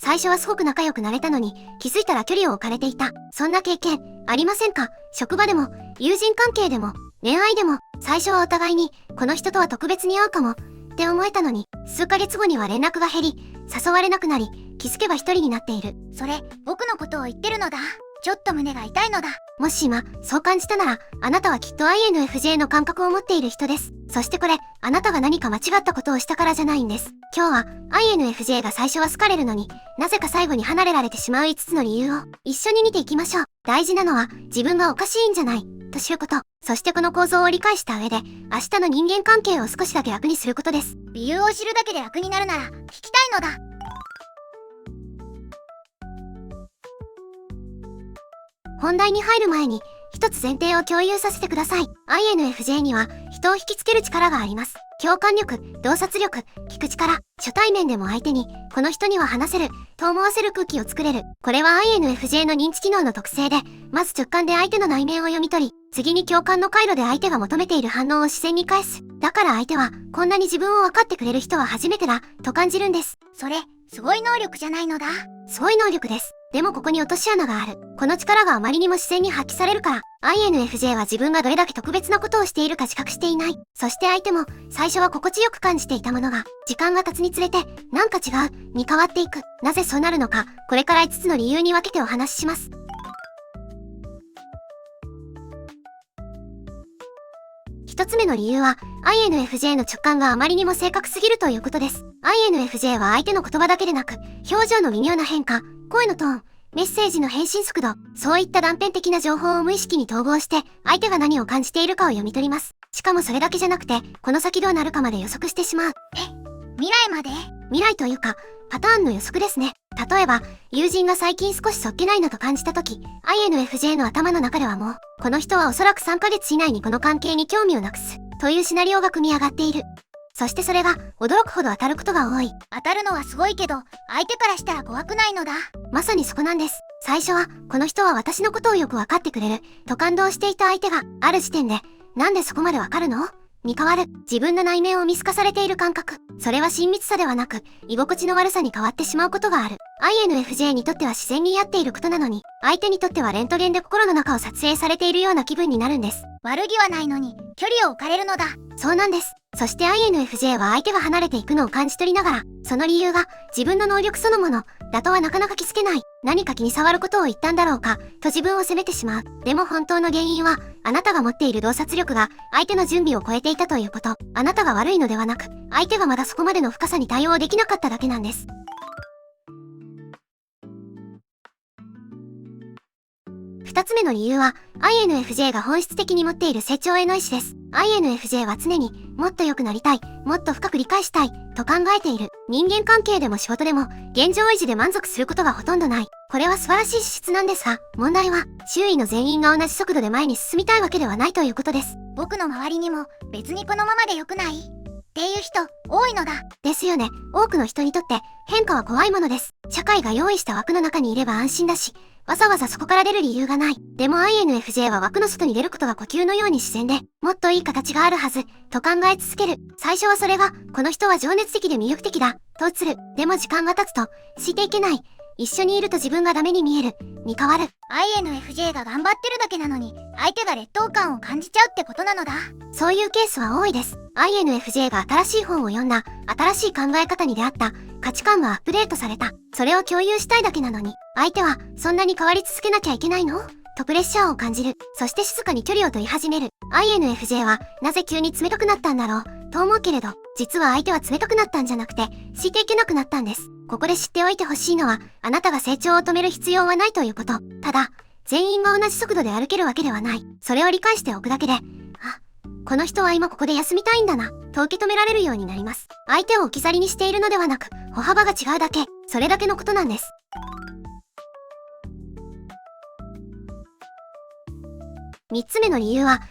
最初はすごく仲良くなれたのに、気づいたら距離を置かれていた。そんな経験、ありませんか？職場でも、友人関係でも、恋愛でも、最初はお互いに、この人とは特別に会うかも、って思えたのに、数ヶ月後には連絡が減り、誘われなくなり、気づけば一人になっている。それ、僕のことを言ってるのだ。ちょっと胸が痛いのだ。もし今、そう感じたなら、あなたはきっと INFJ の感覚を持っている人です。そしてこれ、あなたが何か間違ったことをしたからじゃないんです。今日は、INFJ が最初は好かれるのに、なぜか最後に離れられてしまう5つの理由を、一緒に見ていきましょう。大事なのは、自分がおかしいんじゃない、と知ること。そしてこの構造を理解した上で、明日の人間関係を少しだけ楽にすることです。理由を知るだけで楽になるなら、聞きたいのだ。本題に入る前に、一つ前提を共有させてください。INFJ には、人を引きつける力があります。共感力、洞察力、聞く力、初対面でも相手に、この人には話せる、と思わせる空気を作れる。これは INFJ の認知機能の特性で、まず直感で相手の内面を読み取り、次に共感の回路で相手が求めている反応を自然に返す。だから相手は、こんなに自分を分かってくれる人は初めてだ、と感じるんです。それ、すごい能力じゃないのだ。すごい能力です。でもここに落とし穴がある。この力があまりにも自然に発揮されるから、INFJ は自分がどれだけ特別なことをしているか自覚していない。そして相手も、最初は心地よく感じていたものが、時間が経つにつれて、なんか違う、に変わっていく。なぜそうなるのか、これから5つの理由に分けてお話しします。1つ目の理由は、INFJ の直感があまりにも正確すぎるということです。INFJ は相手の言葉だけでなく、表情の微妙な変化、声のトーン、メッセージの返信速度、そういった断片的な情報を無意識に統合して、相手が何を感じているかを読み取ります。しかもそれだけじゃなくて、この先どうなるかまで予測してしまう。未来まで？未来というか、パターンの予測ですね。例えば、友人が最近少しそっけないなと感じたとき、INFJ の頭の中ではもう、この人はおそらく3ヶ月以内にこの関係に興味をなくす、というシナリオが組み上がっている。そしてそれが、驚くほど当たることが多い。当たるのはすごいけど、相手からしたら怖くないのだ。まさにそこなんです。最初は、この人は私のことをよくわかってくれる、と感動していた相手が、ある時点で、なんでそこまでわかるの？に変わる。自分の内面を見透かされている感覚。それは親密さではなく、居心地の悪さに変わってしまうことがある。INFJ にとっては自然にやっていることなのに、相手にとってはレントゲンで心の中を撮影されているような気分になるんです。悪気はないのに、距離を置かれるのだ。そうなんです。そして INFJ は相手が離れていくのを感じ取りながら、その理由が自分の能力そのものだとはなかなか気づけない。何か気に障ることを言ったんだろうか、と自分を責めてしまう。でも本当の原因は、あなたが持っている洞察力が相手の準備を超えていたということ。あなたが悪いのではなく、相手がまだそこまでの深さに対応できなかっただけなんです。2つ目の理由は、INFJ が本質的に持っている成長への意志です。INFJ は常にもっと良くなりたい、もっと深く理解したいと考えている。人間関係でも仕事でも現状維持で満足することがほとんどない。これは素晴らしい資質なんですが、問題は周囲の全員が同じ速度で前に進みたいわけではないということです。僕の周りにも別にこのままで良くないっていう人多いのだ。ですよね。多くの人にとって変化は怖いものです。社会が用意した枠の中にいれば安心だし、わざわざそこから出る理由がない。でも INFJ は枠の外に出ることが呼吸のように自然で、もっといい形があるはず、と考え続ける。最初はそれが、この人は情熱的で魅力的だ、と映る。でも時間が経つと、ついていけない。一緒にいると自分がダメに見える、に変わる。INFJ が頑張ってるだけなのに、相手が劣等感を感じちゃうってことなのだ。そういうケースは多いです。INFJ が新しい本を読んだ、新しい考え方に出会った、価値観がアップデートされた。それを共有したいだけなのに、相手は、そんなに変わり続けなきゃいけないの？とプレッシャーを感じる。そして静かに距離を取り始める。INFJ は、なぜ急に冷たくなったんだろう、と思うけれど、実は相手は冷たくなったんじゃなくて、ついていけなくなったんです。ここで知っておいてほしいのは、あなたが成長を止める必要はないということ。ただ、全員が同じ速度で歩けるわけではない。それを理解しておくだけで、あ、この人は今ここで休みたいんだな、と受け止められるようになります。相手を置き去りにしているのではなく、歩幅が違うだけ、それだけのことなんです。3つ目の理由は、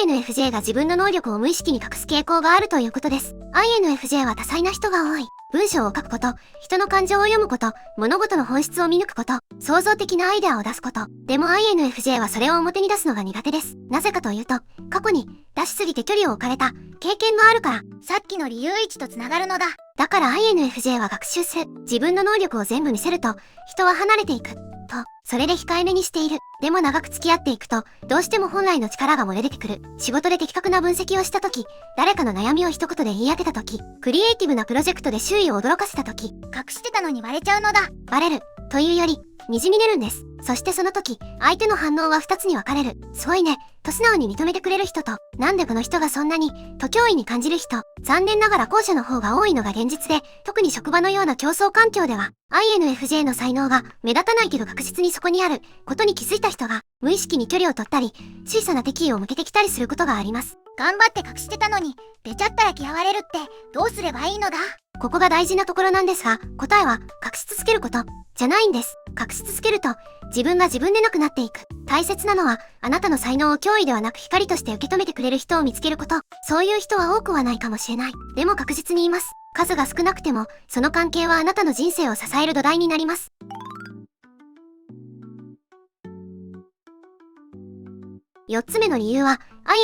INFJ が自分の能力を無意識に隠す傾向があるということです。INFJ は多彩な人が多い。文章を書くこと、人の感情を読むこと、物事の本質を見抜くこと、創造的なアイデアを出すこと。でも INFJ はそれを表に出すのが苦手です。なぜかというと、過去に出しすぎて距離を置かれた経験があるから。さっきの理由1とつながるのだ。だから INFJ は学習する。自分の能力を全部見せると、人は離れていく。と、それで控えめにしている。でも長く付き合っていくと、どうしても本来の力が漏れ出てくる。仕事で的確な分析をしたとき、誰かの悩みを一言で言い当てたとき、クリエイティブなプロジェクトで周囲を驚かせたとき、隠してたのにバレちゃうのだ。バレる。というより、滲み出るんです。そしてその時、相手の反応は2つに分かれる。すごいね、と素直に認めてくれる人と、なんでこの人がそんなに、と脅威に感じる人。残念ながら後者の方が多いのが現実で、特に職場のような競争環境では、INFJ の才能が目立たないけど確実にそこにあることに気づいた人が、無意識に距離を取ったり、小さな敵意を向けてきたりすることがあります。頑張って隠してたのに、出ちゃったら嫌われるって、どうすればいいのだ？ここが大事なところなんですが、答えは隠し続けること、じゃないんです。隠し続けると、自分が自分でなくなっていく。大切なのは、あなたの才能を脅威ではなく光として受け止めてくれる人を見つけること。そういう人は多くはないかもしれない。でも確実に言います。数が少なくても、その関係はあなたの人生を支える土台になります。4つ目の理由は、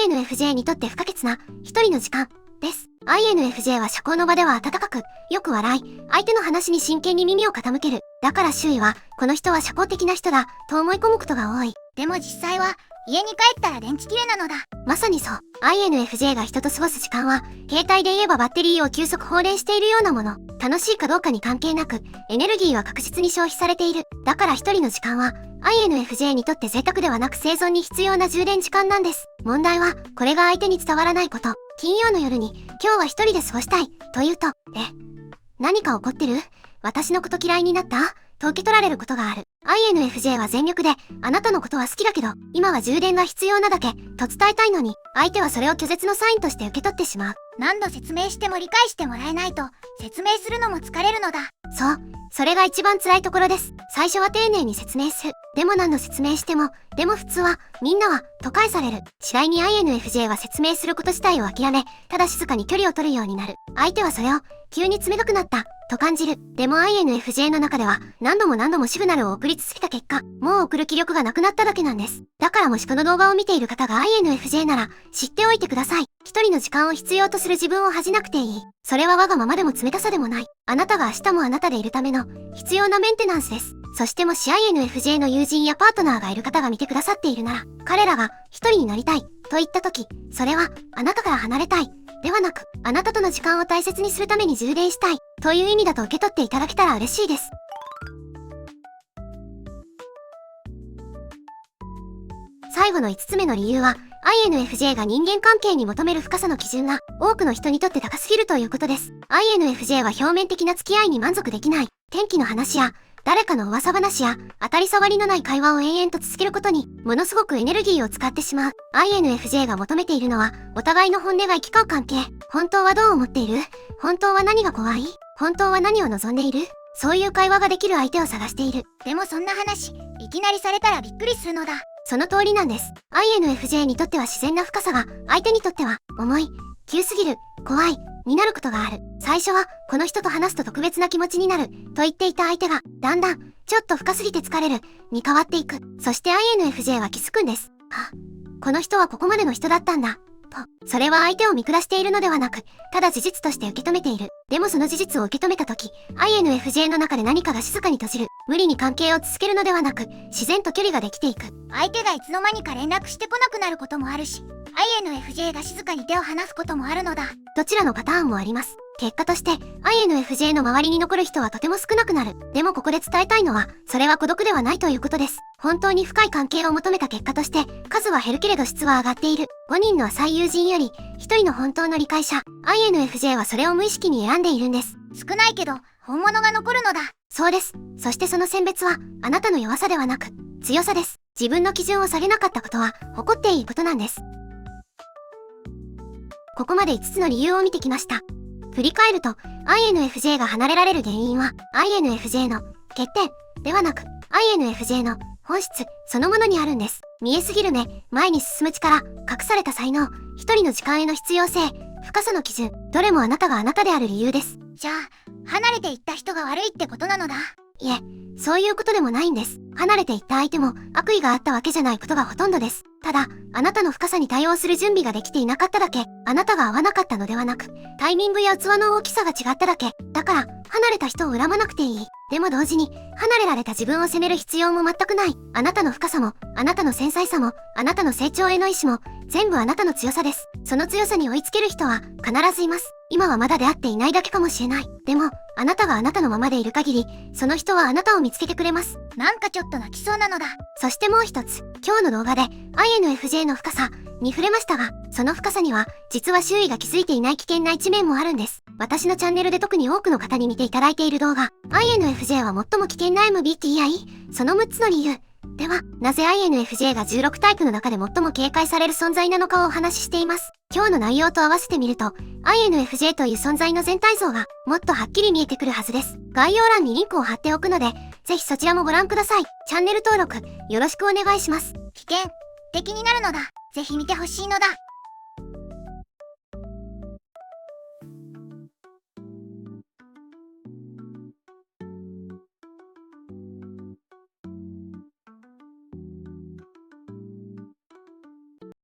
INFJ にとって不可欠な、一人の時間、です。INFJ は社交の場では温かく、よく笑い、相手の話に真剣に耳を傾ける。だから周囲は、この人は社交的な人だ、と思い込むことが多い。でも実際は、家に帰ったら電池切れなのだ。まさにそう。INFJ が人と過ごす時間は、携帯で言えばバッテリーを急速放電しているようなもの。楽しいかどうかに関係なく、エネルギーは確実に消費されている。だから一人の時間は、INFJ にとって贅沢ではなく生存に必要な充電時間なんです。問題は、これが相手に伝わらないこと。金曜の夜に、今日は一人で過ごしたい、と言うと、何か怒ってる？私のこと嫌いになった？と受け取られることがある。INFJ は全力で、あなたのことは好きだけど、今は充電が必要なだけ、と伝えたいのに、相手はそれを拒絶のサインとして受け取ってしまう。何度説明しても理解してもらえないと、説明するのも疲れるのだ。そう。それが一番辛いところです。最初は丁寧に説明する。でも何度説明しても、でも普通は、みんなは、と返される。次第に INFJ は説明すること自体を諦め、ただ静かに距離を取るようになる。相手はそれを、急に冷たくなった、と感じる。でも INFJ の中では、何度も何度もシグナルを送り続けた結果、もう送る気力がなくなっただけなんです。だからもしこの動画を見ている方が INFJ なら、知っておいてください。一人の時間を必要とする自分を恥じなくていい。それはわがままでも冷たさでもない。あなたが明日もあなたでいるための、必要なメンテナンスです。そしてもし INFJ の友人やパートナーがいる方が見てくださっているなら、彼らが一人になりたい、と言った時、それは、あなたから離れたい、ではなく、あなたとの時間を大切にするために充電したい、という意味だと受け取っていただけたら嬉しいです。最後の5つ目の理由は、INFJ が人間関係に求める深さの基準が多くの人にとって高すぎるということです。INFJ は表面的な付き合いに満足できない。天気の話や、誰かの噂話や、当たり障りのない会話を延々と続けることに、ものすごくエネルギーを使ってしまう。INFJ が求めているのは、お互いの本音が行き交う関係。本当はどう思っている？本当は何が怖い？本当は何を望んでいる？そういう会話ができる相手を探している。でもそんな話、いきなりされたらびっくりするのだ。その通りなんです。INFJ にとっては自然な深さが、相手にとっては、重い、急すぎる、怖い、になることがある。最初は、この人と話すと特別な気持ちになる、と言っていた相手が、だんだん、ちょっと深すぎて疲れる、に変わっていく。そして INFJ は気づくんです。あ、この人はここまでの人だったんだ。と、それは相手を見下しているのではなく、ただ事実として受け止めている。でもその事実を受け止めたとき、INFJ の中で何かが静かに閉じる。無理に関係を続けるのではなく、自然と距離ができていく。相手がいつの間にか連絡してこなくなることもあるし、INFJ が静かに手を離すこともあるのだ。どちらのパターンもあります。結果として、INFJ の周りに残る人はとても少なくなる。でもここで伝えたいのは、それは孤独ではないということです。本当に深い関係を求めた結果として、数は減るけれど質は上がっている。5人の浅い友人より、1人の本当の理解者。INFJ はそれを無意識に選んでいるんです。少ないけど、本物が残るのだ。そうです。そしてその選別は、あなたの弱さではなく、強さです。自分の基準を下げなかったことは、誇っていいことなんです。ここまで5つの理由を見てきました。振り返ると、INFJ が離れられる原因は、INFJ の欠点ではなく、INFJ の本質そのものにあるんです。見えすぎる目、前に進む力、隠された才能、一人の時間への必要性、深さの基準、どれもあなたがあなたである理由です。じゃあ、離れていった人が悪いってことなのだ。いえ、そういうことでもないんです。離れていった相手も悪意があったわけじゃないことがほとんどです。ただ、あなたの深さに対応する準備ができていなかっただけ、あなたが合わなかったのではなく、タイミングや器の大きさが違っただけ。だから、離れた人を恨まなくていい。でも同時に、離れられた自分を責める必要も全くない。あなたの深さも、あなたの繊細さも、あなたの成長への意志も、全部あなたの強さです。その強さに追いつける人は、必ずいます。今はまだ出会っていないだけかもしれない。でも、あなたがあなたのままでいる限り、その人はあなたを見つけてくれます。なんかちょっと泣きそうなのだ。そしてもう一つ、今日の動画で INFJ の深さに触れましたが、その深さには実は周囲が気づいていない危険な一面もあるんです。私のチャンネルで特に多くの方に見ていただいている動画、INFJ は最も危険な MBTI、その6つの理由。では、なぜ INFJ が16タイプの中で最も警戒される存在なのかをお話ししています。今日の内容と合わせてみると、INFJ という存在の全体像がもっとはっきり見えてくるはずです。概要欄にリンクを貼っておくので、ぜひそちらもご覧ください。チャンネル登録、よろしくお願いします。危険的になるのだ。ぜひ見てほしいのだ。